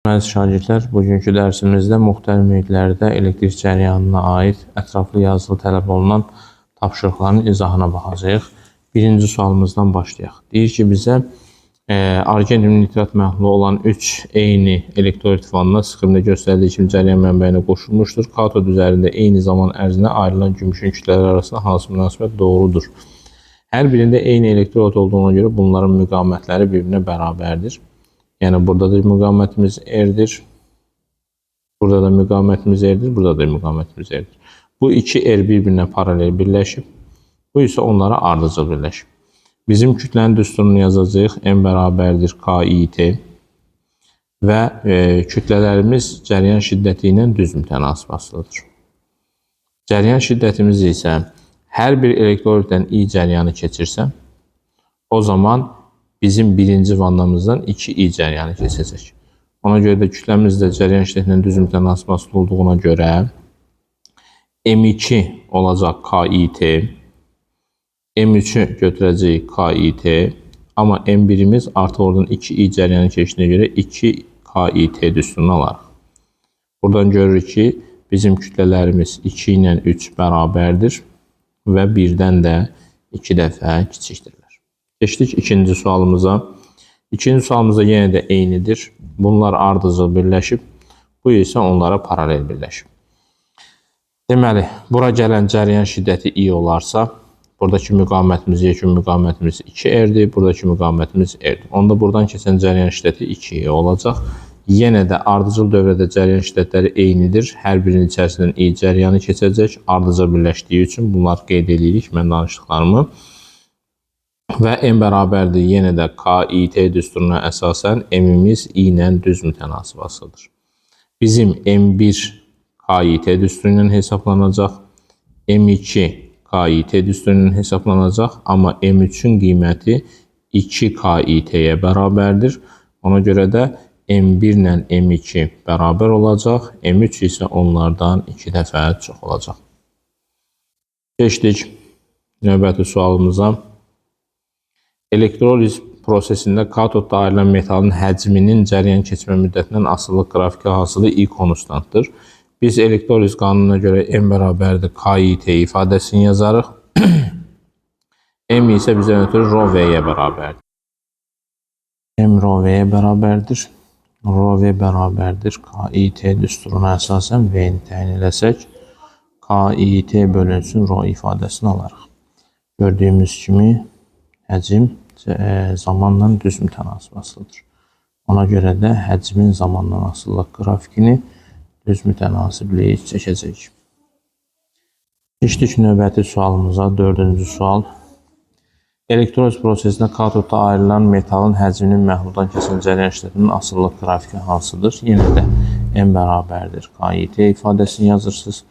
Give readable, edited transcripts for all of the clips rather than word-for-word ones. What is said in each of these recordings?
Əziz şagirdlər, bugünkü dərsimizdə müxtəlif mühitlərdə elektrik cəryanına aid ətraflı yazılı tələb olunan tapşırıqların izahına baxacağıq. Birinci sualımızdan başlayaq. Deyir ki, bizə argen nitrat məhlulu olan 3 eyni elektrolit vanna sxemdə göstərildiyi kimi cəryan mənbəyinə qoşulmuşdur. Katod üzərində eyni zaman ərzində ayrılan gümüşün kütlələri arasında hansı münasibət doğrudur? Hər birində eyni elektrolit olduğuna görə bunların müqavimətləri bir-birinə bərabərdir. Yəni burada da müqavimətimiz R'dir. Burada da müqavimətimiz R'dir. Burada da müqavimətimiz R'dir. Bu iki R bir-birinə paralel birləşib. Bu isə onlara ardıcıl birləşib. Bizim kütlənin düsturunu yazacağıq. M bərabərdir KIT və kütlələrimiz cəryan şiddəti ilə düz mütənasib asılıdır. Cəryan şiddətimiz isə hər bir elektrolitdən I cəryanı keçirsə, o zaman bizim birinci vannamızdan 2 I cəryanı keçəcək. Ona görə də kütləmiz də cəryan şiddətindən düz mütənasib asılı olduğuna görə M2 olacaq KIT, M3'ü götürəcəyik KIT, amma M1'imiz artıq oradan 2 I cəryanı keçdiyinə görə 2 KIT düsturunu alarıq. Buradan görürük ki, bizim kütlələrimiz 2 ilə 3 bərabərdir və 1-dən də 2 dəfə kiçikdirlər. Geçdik ikinci sualımıza. İkinci sualımızda yenə də eynidir. Bunlar ardıcıl birləşib. Bu isə onlara paralel birləşib. Deməli, bura gələn cəryan şiddəti I olarsa, buradakı müqavimətimiz, yekun müqavimətimiz 2R'dir. Buradakı müqavimətimiz R'dir. Onda buradan keçən cəryan şiddəti 2E olacaq. Yenə də ardıcıl dövrədə cəryan şiddətləri eynidir. Hər birinin içərisindən I cəryanı keçəcək. Ardıcıl birləşdiyi üçün bunlar qeyd edirik. Mən danışdıqlarımı. Və M bərabərdir yenə də KIT düsturuna əsasən M-imiz I ilə düz mütənasib asılıdır. Bizim M1 KIT düsturu ilə hesablanacaq, M2 KIT düsturu ilə hesablanacaq, amma M3'ün qiyməti 2 KIT-yə bərabərdir. Ona görə də M1 ilə M2 bərabər olacaq, M3 isə onlardan 2 dəfə çox olacaq. Keçdik növbəti sualımıza. Elektroliz prosesində katodda ayrılan metalın həcminin cəryan keçmə müddətindən asılılıq qrafiki hasılı I konstantdır. Biz elektroliz qanununa görə M bərabərdir KIT ifadəsini yazarıq. M isə bizdən ötürü rho V-yə bərabərdir. M rho V-yə bərabərdir. Rho V bərabərdir KIT düsturuna əsasən V-ni təyin eləsək, KIT bölünsün rho ifadəsini alarıq. Gördüyümüz kimi həcm zamanla düz mütənasib asılıdır. Ona görə də həcmin zamanla asılılıq qrafikini düz mütənasiblik çəkəcəyik. Keçdik növbəti sualımıza, dördüncü sual. Elektroliz prosesində katodda ayrılan metalın həcminin məhluldan keçən cəryan şiddətinin asılılıq qrafiki hansıdır? Yenə də M bərabərdir KIT ifadəsini yazırsınız.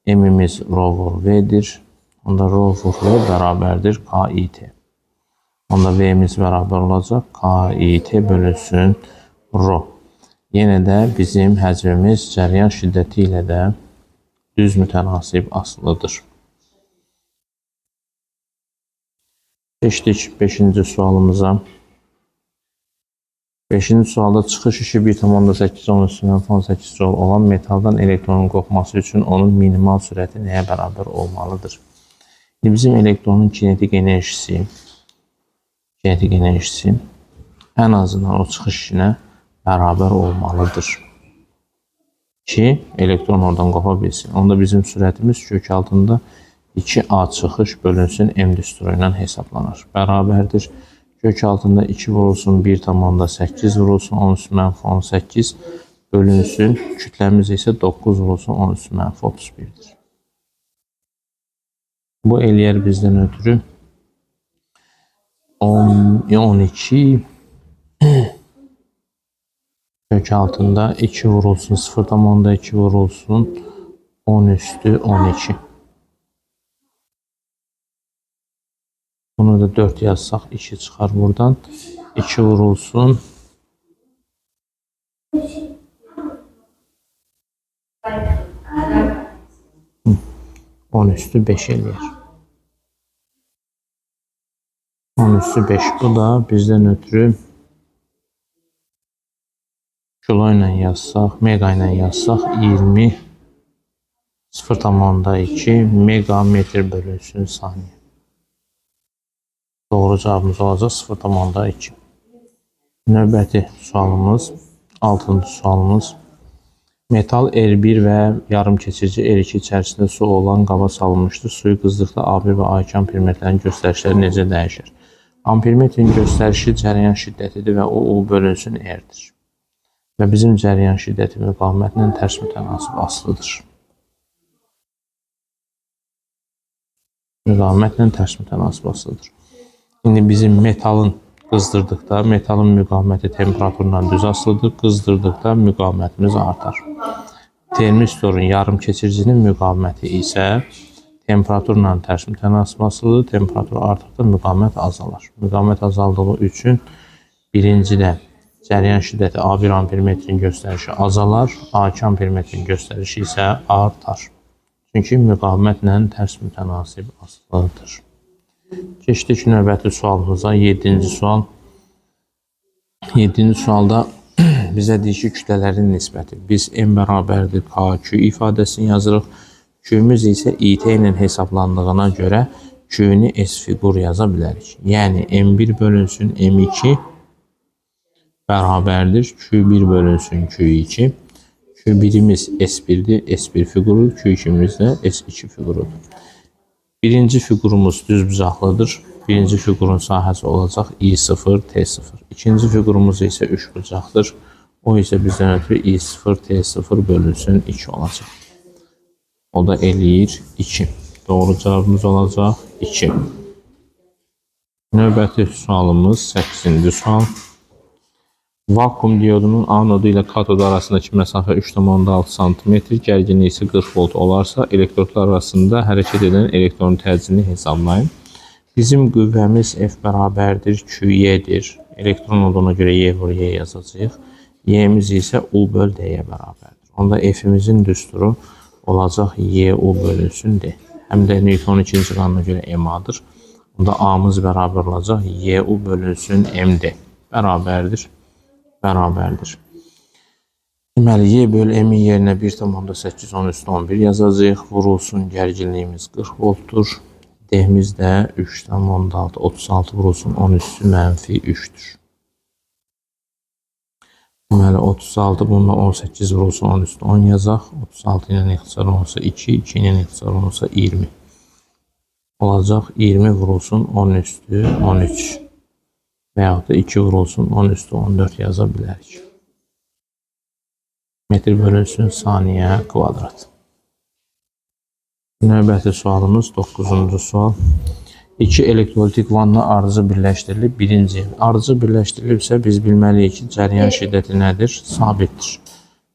M-imiz rho vur V-dir. Onda rho vur V bərabərdir KIT. Onda V'miz bərabər olacaq. KIT bölünsün rho. Yenə də bizim həcmimiz cəryan şiddəti ilə də düz mütənasib asılıdır. Keçdik 5-ci sualımıza. 5-ci sualda çıxış işi 1,8 Joule olan metaldan elektronun qopması üçün onun minimal sürəti nəyə bərabər olmalıdır? Bizim elektronun kinetik enerjisi ən azından o çıxış işinə bərabər olmalıdır ki, elektron oradan qopa bilsin. Onda bizim sürətimiz kök altında 2A çıxış bölünsün M düsturu ilə hesablanır. Bərabərdir. Kök altında 2 vurulsun 1,8 vurulsun 10 üstü mənfi 18 bölünsün. Kütləmiz isə 9 vurulsun 10 üstü mənfi 31'dir. Bu eləyər bizdən ötürü 12 kök altında 2 vurulsun 0,2 vurulsun 10 üstü 12. Bunu da 4 yazsaq 2 çıxar buradan. 2 vurulsun 10 üstü 5 eləyər. 10 üstü 5. Bu da bizden ötürü Kilo ilə yazsaq, mega ilə yazsaq 20 0,2 megametr bölünsün saniyə. Doğru cavabımız olacaq 0,2. Növbəti sualımız, 6-cı sualımız. Metal R1 və yarım keçirici R2 içərisində su olan qaba salınmışdır. Suyu qızdıqda A1 və A2 ampermetrlərin göstərişləri necə dəyişir? Ampermetrin göstərişi cəryan şiddətidir və o U bölünsün R-dir. Və bizim cəryan şiddəti müqavimətlə tərs mütənasib asılıdır. Müqavimətlə tərs mütənasib asılıdır. İndi bizim metalın qızdırdıqda metalın müqaviməti temperaturla düz asılıdır. Qızdırdıqda müqavimətimiz artar. Termistorun yarım keçiricinin müqaviməti isə temperaturla tərs mütənasib asılıdır. Temperatur artdıqda müqavimət azalır. Müqavimət azaldığı üçün birincidə cəryan şiddəti A1 ampermetrin göstərişi azalar, A2 ampermetrin göstərişi isə artar. Çünki müqavimətlə tərs mütənasib asılıdır. Keçdik növbəti sualımıza, 7-ci sual. 7-ci sualda bizə deyir ki, kütlələrin nisbəti. Biz M bərabərdir KQ ifadəsini yazırıq. Q'ümüz isə IT ilə hesablandığına görə Q'ni S fiqur yaza bilərik. Yəni M1 bölünsün M2 bərabərdir Q1 bölünsün Q2. Q1'imiz S1'dir, S1 fiqurudur. Q2'miz də S2 fiqurudur. Birinci fiqurumuz düzbucaqlıdır. Birinci fiqurun sahəsi olacaq I0, T0. İkinci fiqurumuz isə üçbucaqdır. O isə bizdən ötürü I0, T0 bölünsün 2 olacaq. O da eləyir 2. Doğru cavabımız olacaq 2. Növbəti sualımız 8-ci sual. Vakum diodunun anodu ilə katodu arasındakı məsafə 3,6 cm, gərginliyi isə 40 volt olarsa, elektrodlar arasında hərəkət edən elektronun təcilini hesablayın. Bizim qüvvəmiz F bərabərdir QY-dir. Elektron olduğuna görə Y vur Y yazacağıq. Y-miz isə U böl D-yə bərabərdir. Onda F-imizin düsturu olacaq Y-U bölünsün D. Həm də Newtonun ikinci qanuna görə MA-dır. Onda A-mız bərabər olacaq Y-U bölünsün MD. Bərabərdir. Deməli, Y böl M-in yerinə 1,8 10 üstü 11 yazacağıq. Vurulsun gərginliyimiz 40 voltdur. D-miz də 3,6 36 vurulsun 10 üstü mənfi 3'dür. Deməli, 36 bununla 18 vurulsun 10 üstü 10 yazaq. 36 ilə ixtisar olunsa 2, 2 ilə ixtisar olunsa 20. Olacaq 20 vurulsun 10 üstü 13. Və yaxud da 2 vurulsun 10 üstü 14 yaza bilərik. Metr bölünsün saniyə kvadrat. Növbəti sualımız 9-cu sual. 2 elektrolitik vanna arıcı birləşdirilib. Birinci arıcı birləşdirilibsə biz bilməliyik ki, cəryan şiddəti nədir? Sabitdir.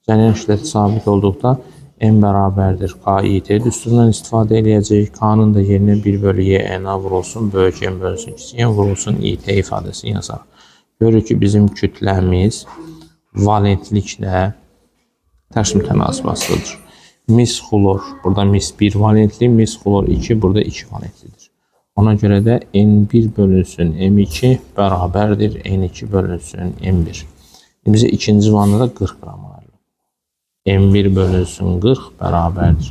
Cəryan şiddəti sabit olduqda M bərabərdir KIT düsturundan istifadə edəcəyik. K'nın da yerinə 1 bölü Y NA vurulsun, böyük M bölünsün, kiçik M vurulsun, IT ifadəsini yazarıq. Görürük ki, bizim kütləmiz valentliklə tərs mütənasib asılıdır. Mis xlor, burada mis 1 valentli, mis xlor 2, burada 2 valentlidir. Ona görə də N1 bölünsün M2 bərabərdir N2 bölünsün M1. Bizə ikinci vannada 40 qram var. M1 bölünsün 40 bərabərdir.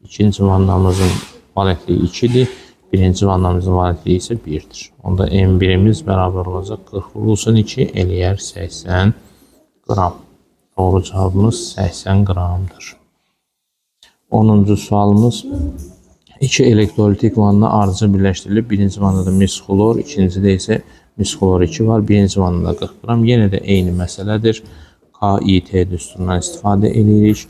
İkinci vannamızın valentliyi 2'dir. Birinci vannamızın valentliyi isə 1'dir. Onda M1'imiz bərabər olacaq 40 vurulsun 2 eləyər 80 qram. Doğru cavabımız 80 qramdır. 10-cu sualımız. 2 elektrolitik vanna arıcı birləşdirilib. Birinci vannada mis xlor, ikincidə isə mis xlor 2 var. Birinci vannada 40 qram. Yenə də eyni məsələdir. KIT düsturundan istifadə edirik.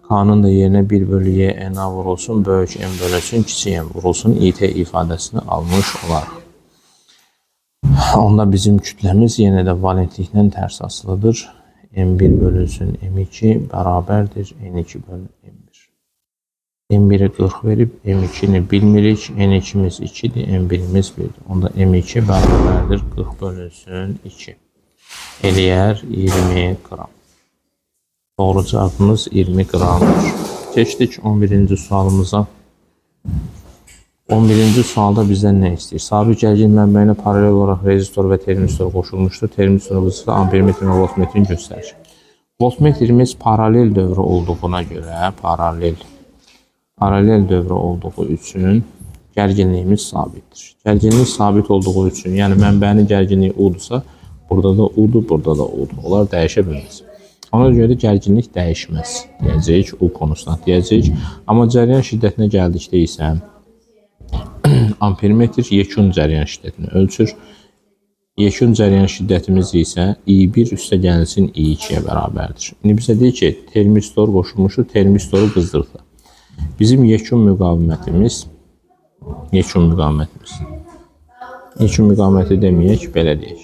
K'nın da yerinə 1 bölü Y NA vurulsun, böyük M bölünsün, kiçik M vurulsun, IT ifadəsini almış olaraq. Onda bizim kütləmiz yenə də valentliklə tərs asılıdır. M1 bölünsün M2 bərabərdir N2 bölü M1. M1'i 40 verib, M2'ni bilmirik, N2'miz 2'dir, M1'imiz 1'dir. Onda M2 bərabərdir 40 bölünsün 2. Eləyər 20 qram. Doğru cevabımız 20 qramdır. Keçdik 11-ci sualımıza. 11-ci sualda bizdən nə istəyir? Sabit gərgin mənbəyinə paralel olaraq rezistor və termistor qoşulmuşdur. Termistor vızıqda ampermetrin və voltmetrin göstərir. Voltmetrimiz paralel dövrü olduğuna görə, paralel dövrü olduğu üçün gərginliyimiz sabitdir. Gərginlik sabit olduğu üçün, yəni mənbənin gərginliyi U-dursa, burada da U-dur, burada da U-dur. Onlar dəyişə bilməz. Ona görə də gərginlik dəyişməz deyəcəyik, U konstant deyəcəyik. Amma cəryan şiddətinə gəldikdə isə ampermetr yekun cəryan şiddətini ölçür. Yekun cəryan şiddətimiz isə I1 üstə gəlsin I2-yə bərabərdir. İndi bizə deyir ki, termistor qoşulmuşu termistoru qızdırdı. Bizim yekun müqavimətimiz yekun müqaviməti deməyək, belə deyək.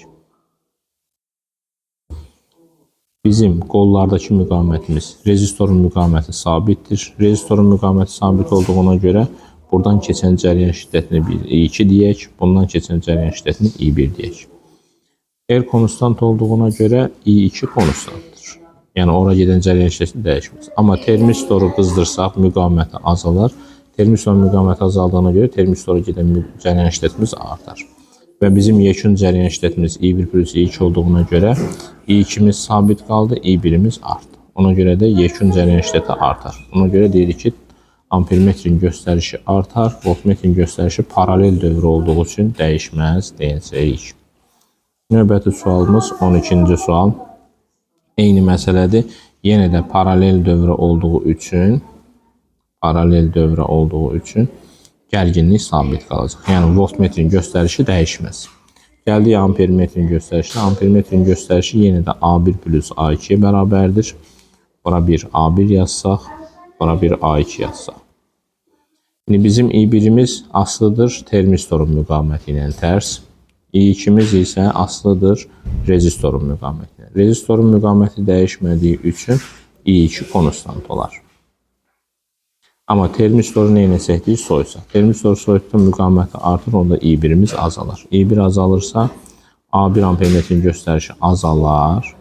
Bizim qollardakı müqavimətimiz, rezistorun müqaviməti sabitdir. Rezistorun müqaviməti sabit olduğuna görə buradan keçən cəryan şiddətini I2 deyək, bundan keçən cəryan şiddətini I1 deyək. R konstant olduğuna görə I2 konstantdır. Yəni ora gedən cəryan şiddəti dəyişməz. Amma termistoru qızdırsaq müqaviməti azalar. Termistorun müqaviməti azaldığına görə termistora gedən cəryan şiddətimiz artar. Və bizim yekun cəryan şiddətimiz I1 plus I2 olduğuna görə I2'miz sabit qaldı, I1'imiz artdı. Ona görə də yekun cəryan şiddəti artar. Ona görə deyirik ki, ampermetrin göstərişi artar, voltmetrin göstərişi paralel dövrü olduğu üçün dəyişməz deyəcəyik. Növbəti sualımız 12-ci sual. Eyni məsələdir. Yenə də paralel dövrə olduğu üçün gərginlik sabit qalacaq. Yəni voltmetrin göstərişi dəyişməz. Gəldik ampermetrin göstərişinə. Ampermetrin göstərişi yenə də A1 plus A2-yə bərabərdir. Bura bir A1 yazsaq, bura bir A2 yazsaq. İndi bizim I1'imiz aslıdır termistorun müqaviməti ilə tərs. I2'miz isə aslıdır rezistorun müqaviməti. Rezistorun müqaviməti dəyişmədiyi üçün I2 konstant olar. Amma termistoru nə edəcəkdik? Soysa. Termistoru soyutda müqaviməti artır, onda I1'imiz azalır. I1 azalırsa A1 ampermetrin göstərişi azalar.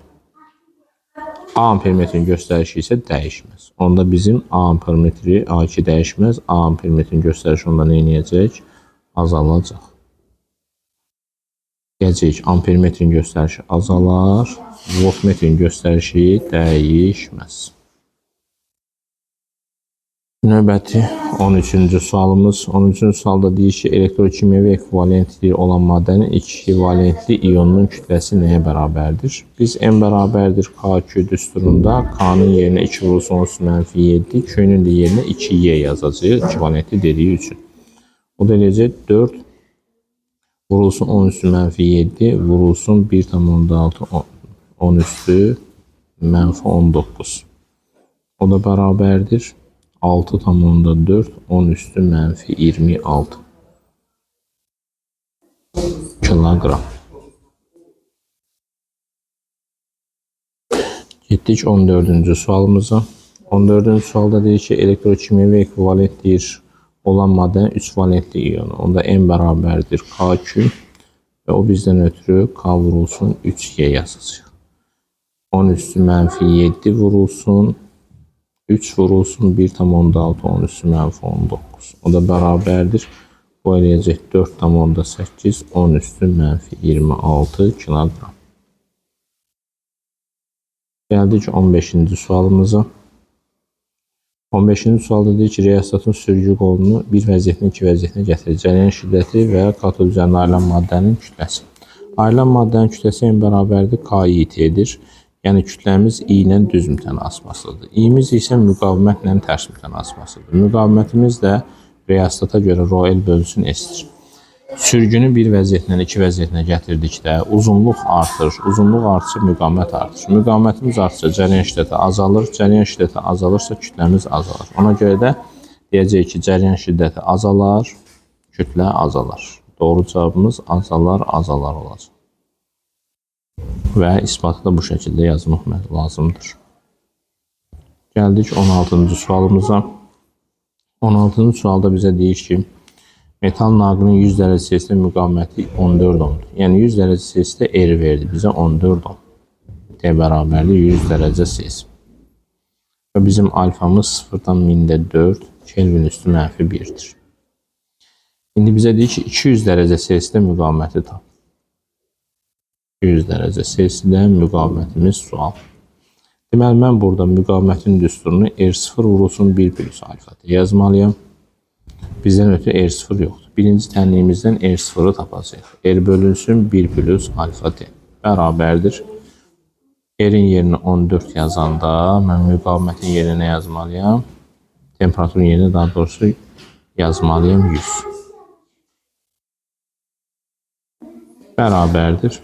A ampermetrin göstərişi isə dəyişməz. Onda bizim A ampermetri A2 dəyişməz. A ampermetrin göstərişi onda nə edəcək? Azalacaq. Gələcək, ampermetrin göstərişi azalar, voltmetrin göstərişi dəyişməz. Növbəti 13-cü sualımız. 13-cü sualda deyir ki, elektrokimyəvi ekvivalentliyi olan maddənin iki valentli iyonunun kütləsi nəyə bərabərdir? Biz M bərabərdir K2 düsturunda K-nın yerinə 2 vurulsun -7, Q-nün də yerinə 2Y yazacağıq, ekvivalentli dediyi üçün. O da eləyəcək 4 vurulsun 10 üstü -7 vurulsun 1,6 10 üstü -19. O da bərabərdir 6,4 10 üstü -26 kilogram. Getdik 14-cü sualımıza. 14-cü sualda deyir ki, elektrokimyəvi ekvivalentdir olan maddənin 3 valentli iyonu. Onda M bərabərdir K2 və o bizdən ötürü K vurulsun 3Y yazacaq. 10 üstü -7 vurulsun 3 vurulsun 1,6 10 üstü -19. O da bərabərdir. Bu eləyəcək 4,8 10 üstü -26 kilogram. Gəldik 15-ci sualımıza. 15-ci sualda deyir ki, reostatın sürgü qolunu bir vəziyyətinə iki vəziyyətinə gətirir. Cəryan şiddəti və katod üzərində ayrılan maddənin kütləsi. Ayrılan maddənin kütləsi M bərabərdir KIT-dir. Yəni kütləmiz I ilə düz mütənasibasıdır. İ'miz isə müqavimətlə tərs mütənasibasıdır. Müqavimətimiz də reostata görə ρL bölünsün S-dir. Sürgünü bir vəziyyətindən iki vəziyyətinə gətirdikdə uzunluq artır. Uzunluq artırsa müqavimət artır. Müqavimətimiz artırsa cəryan şiddəti azalır. Cəryan şiddəti azalırsa kütləmiz azalır. Ona görə də deyəcək ki, cəryan şiddəti azalar, kütlə azalar. Doğru cavabımız azalar olacaq. Və isbatı da bu şəkildə yazmaq lazımdır. Gəldik 16-cı sualımıza. 16-cı sualda bizə deyir ki, metal naqilin 100 dərəcə Celsiusdə müqaviməti 14 ohmdur. Yəni 100 dərəcə Celsiusdə R verdi bizə 14 ohm. T bərabərli 100 dərəcə Celsius. Və bizim alfamız 0-dan 1000-də 4 Kelvin üstü -1'dir. İndi bizə deyir ki, 200 dərəcə Celsiusdə müqaviməti tap. 200 dərəcə Celsiusdə müqavimətimiz sual. Deməli, mən burada müqavimətin düsturunu R0 vurulsun 1 plus alfa t yazmalıyam. Bizdən ötürü R0 yoxdur. Birinci tənliyimizdən R0'ı tapacağıq. R bölünsün 1 plus alfa t bərabərdir. R'in yerinə 14 yazanda mən müqavimətin yerinə yazmalıyam. Temperaturun yerinə daha doğrusu yazmalıyam 100. Bərabərdir.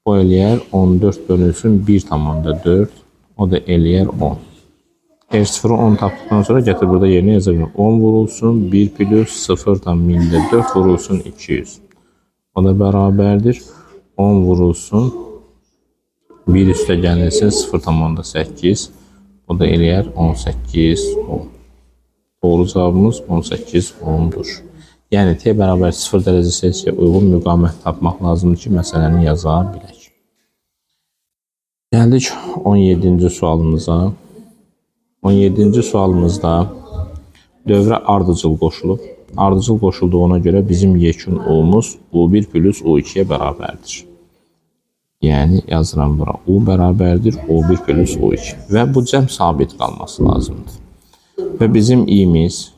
O eləyər 14 bölünsün 1,4. O da eləyər 10. R0'ı 10 tapdıktan sonra gətir burada yerinə yazabilirim. 10 vurulsun 1 plus 0,4 vurulsun 200. O da bərabərdir. 10 vurulsun 1 üstə gəlirsə 0,8. O da eləyər 18 10. Doğru cavabımız 18 10'dur. Yəni t bərabər 0 dərəcə Selsiyə uyğun müqavimət tapmaq lazımdır ki, məsələni yaza bilək. Gəldik 17-ci sualımıza. 17-ci sualımızda dövrə ardıcıl qoşulub. Ardıcıl qoşulduğuna görə bizim yekun U-muz U1 plus U2'ye bərabərdir. Yəni yazıram bura. U bərabərdir U1 plus U2. Və bu cəm sabit qalması lazımdır. Və bizim i'miz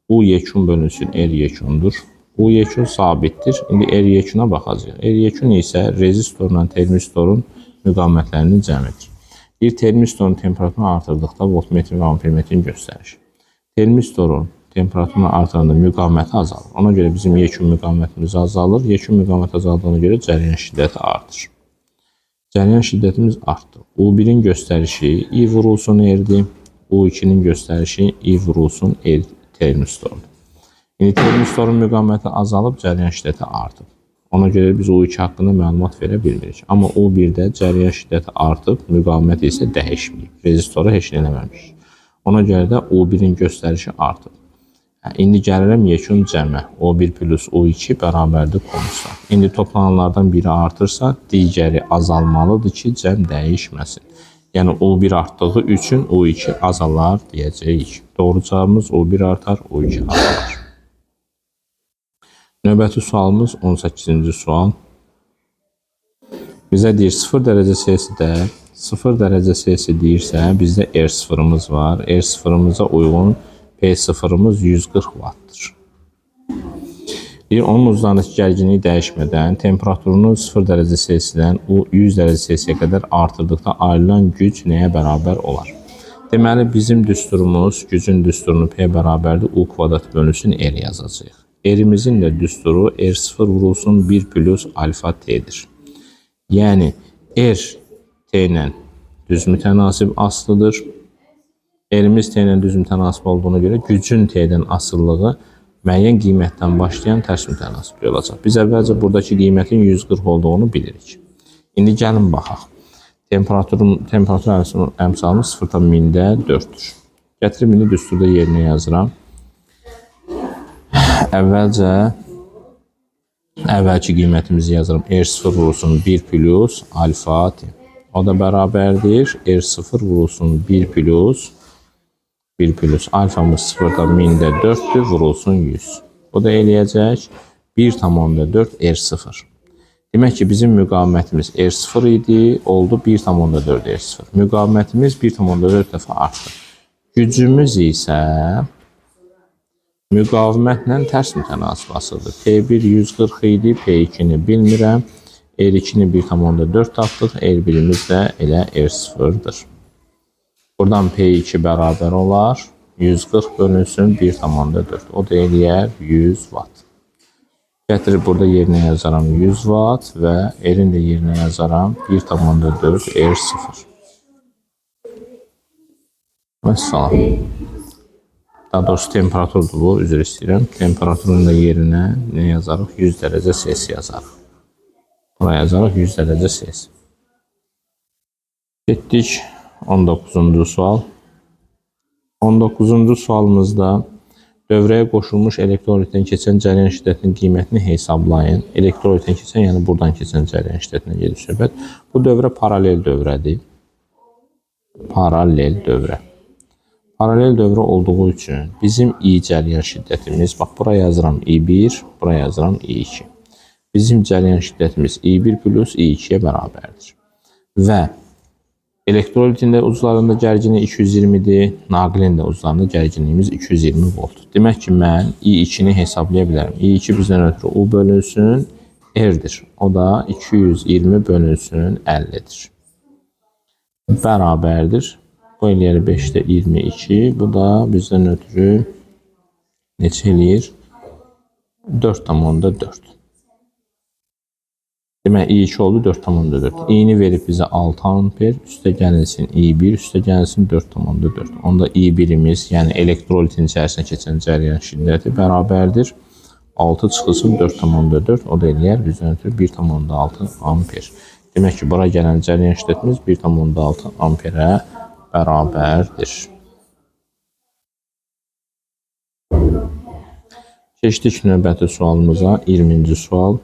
U yekun bölünsün R yekundur. U yekun sabitdir. İndi R yekuna baxacağıq. R yekun isə rezistorla termistorun müqavimətlərinin cəmidir. Bir termistorun temperaturunu artırdıqda voltmetr və ampermetrin göstərişi. Termistorun temperaturunu artıranda müqaviməti azalır. Ona görə bizim yekun müqavimətimiz azalır. Yekun müqavimət azaldığına görə cəryan şiddəti artır. Cəryan şiddətimiz artdı. U1'in göstərişi I vurulsun R'dir. U2'nin göstərişi I vurulsun R termistordur. İndi termistorun müqaviməti azalıb, cəryan şiddəti artıb. Ona görə biz U2 haqqında məlumat verə bilmirik. Amma U1'də cəryan şiddəti artıb, müqavimət isə dəyişməyib. Rezistoru heç nə eləməmişik. Ona görə də U1'in göstərişi artıb. İndi gəlirəm yekun cəmə. O1 plus U2 bərabərdir konstanta. İndi toplananlardan biri artırsa, digəri azalmalıdır ki, cəm dəyişməsin. Yəni U1 artdığı üçün U2 azalar deyəcəyik. Doğru cavabımız U1 artar, U2 azalar. Növbəti sualımız 18-ci sual. Bizə deyir 0 dərəcə Selsidə 0 dərəcə Selsi deyirsə, bizdə R0'ımız var. R0'ımıza uyğun P0'ımız 140 wattdır. Onun uclarındakı gərginliyi dəyişmədən temperaturunu 0 dərəcə Selsidən 100 dərəcə Selsiyə qədər artırdıqda ayrılan güc nəyə bərabər olar? Deməli, bizim düsturumuz, gücün düsturunu P bərabərdir, U kvadrat bölünsün R yazacağıq. R'imizin də düsturu R0 vurulsun 1 plus alfa T'dir. Yəni, R T ilə düz mütənasib asılıdır. R'imiz T ilə düz mütənasib olduğuna görə gücün T'dən asıllığı müəyyən qiymətdən başlayan tərs mütənasiblik olacaq. Biz əvvəlcə buradakı qiymətin 140 olduğunu bilirik. İndi gəlin baxaq. Temperatur əmsalımız 0,4'dür. Gətirib indi düsturda yerinə yazıram. Əvvəlki qiymətimizi yazıram. R0 vurulsun 1 plus alfa T. O da bərabərdir. R0 vurulsun 1 plus alfamız 0,4'dür, vurulsun 100. O da eləyəcək 1,4 R0. Demək ki, bizim müqavimətimiz R0 idi, oldu 1,4 R0. Müqavimətimiz 1,4 dəfə artdı. Gücümüz isə müqavimətlə tərs mütənasib asılıdır. P1 140 idi, P2'ni bilmirəm. R2'ni 1,4 tapdıq, R1'imiz də elə R0'dır. Buradan P2 bərabər olar. 140 bölünsün 1,4. O da eləyər 100 watt. Gətirib burada yerinə yazaram 100 watt və R'in də yerinə yazaram 1,4 R0. Məsələn. Daha doğrusu temperaturdur bu, üzr istəyirəm. Temperaturun da yerinə nə yazarıq? 100 dərəcə Selsi yazarıq. Buraya yazarıq 100 dərəcə Selsi. Getdik 19-cu sual. 19-cu sualımızda dövrəyə qoşulmuş elektrolitdən keçən cəryan şiddətinin qiymətini hesablayın. Elektrolitdən keçən, yəni buradan keçən cəryan şiddətinə gedir söhbət. Bu dövrə paralel dövrədir. Paralel dövrə. Paralel dövrə olduğu üçün bizim I cəryan şiddətimiz, bax buraya yazıram I1, buraya yazıram I2. Bizim cəryan şiddətimiz I1 plus I2'ye bərabərdir. Və Elektrolitin də uclarında gərginlik 220-dir, naqilin də uclarında gərginliyimiz 220 volt. Demək ki, mən I2-ni hesablaya bilərəm. I2 bizdən ötürü U bölünsün R-dir. O da 220 bölünsün 50-dir. Bərabərdir. Bu eləyər 5-də 22. Bu da bizdən ötürü neçə eləyir? 4,4. Demək, I2 oldu 4,4. I-ni verib bizə 6 amper, üstə gəlsin I1, üstə gəlsin 4,4. Onda I1-imiz, yəni elektrolitin içərisinə keçən cəryan şiddəti bərabərdir. 6 çıxılsın 4,4, o da eləyər bizdən ötürü 1,6 amper. Demək ki, bura gələn cəryan şiddətimiz 1,6 amperə bərabərdir. Keçdik növbəti sualımıza, 20-ci sual.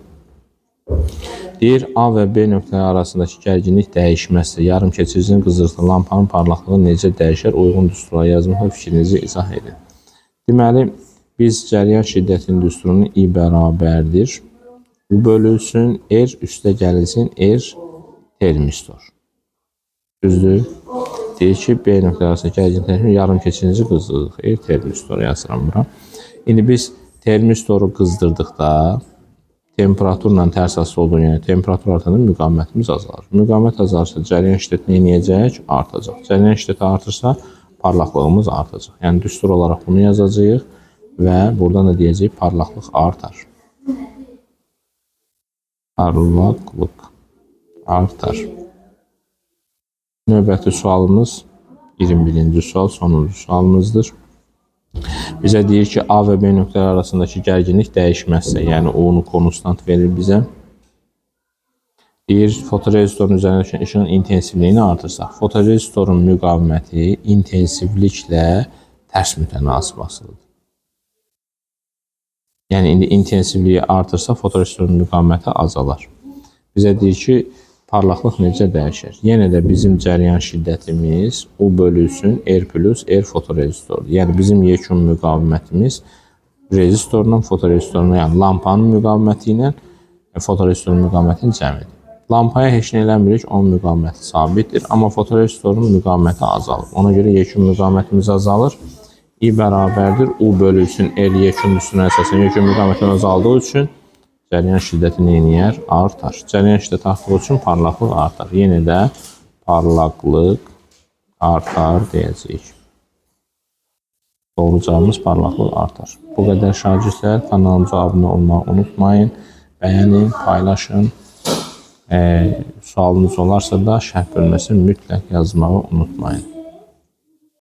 Deyir, A və B nöqtələri arasındakı gərginlik dəyişməzsə, yarım keçiricinin qızıltı lampanın parlaqlığı necə dəyişər? Uyğun düsturla yazmaqla fikrinizi izah edin. Deməli, biz cəryan şiddətinin düsturunu I bərabərdir. U bölülsün, R üstə gəlsin, R termistor. Düzdür? Deyir ki, B nöqtələri arasındakı gərginlik dəyişmir, yarım keçirici qızılıq, R termistor yazıram bura. İndi biz termistoru qızdırdıqda, temperaturla tərs asılı olduğu, yəni temperatur artanda müqavimətimiz azalır. Müqavimət azalırsa cəryan şiddəti neyəcək? Artacaq. Cəryan şiddəti artırsa parlaqlığımız artacaq. Yəni düstur olaraq bunu yazacağıq və buradan da deyəcəyik parlaqlıq artar. Parlaqlıq artar. Növbəti sualımız 21-ci sual, sonuncu sualımızdır. Bizə deyir ki, A və B nöqtələri arasındakı gərginlik dəyişməzsə, yəni O-nu konstant verir bizə. Deyir, fotorezistorun üzərində düşən işığın intensivliyini artırsaq, fotorezistorun müqaviməti intensivliklə tərs mütənasib asılıdır. Yəni, indi intensivliyi artırsa, fotorezistorun müqaviməti azalar. Bizə deyir ki, parlaqlıq necə dəyişər? Yenə də bizim cəryan şiddətimiz U bölülsün R plus R fotorezistordur. Yəni bizim yekun müqavimətimiz rezistorla fotorezistoruna, yəni lampanın müqaviməti ilə fotorezistorun müqavimətinin cəmidir. Lampaya heç nə eləmirik, onun müqaviməti sabitdir, amma fotorezistorun müqaviməti azalır. Ona görə yekun müqavimətimiz azalır. I bərabərdir U bölülsün R yekun üstünə əsasən yekun müqavimətin azaldığı üçün cəryan şiddəti neyniyər? Artar. Cəryan şiddəti artdığı üçün parlaqlıq artar. Yenə də parlaqlıq artar deyəcəyik. Doğru cavabımız parlaqlıq artar. Bu qədər şagirdlər, kanalımıza abunə olmağı unutmayın. Bəyənin, paylaşın. Sualınız olarsa da şərh bölməsini mütləq yazmağı unutmayın.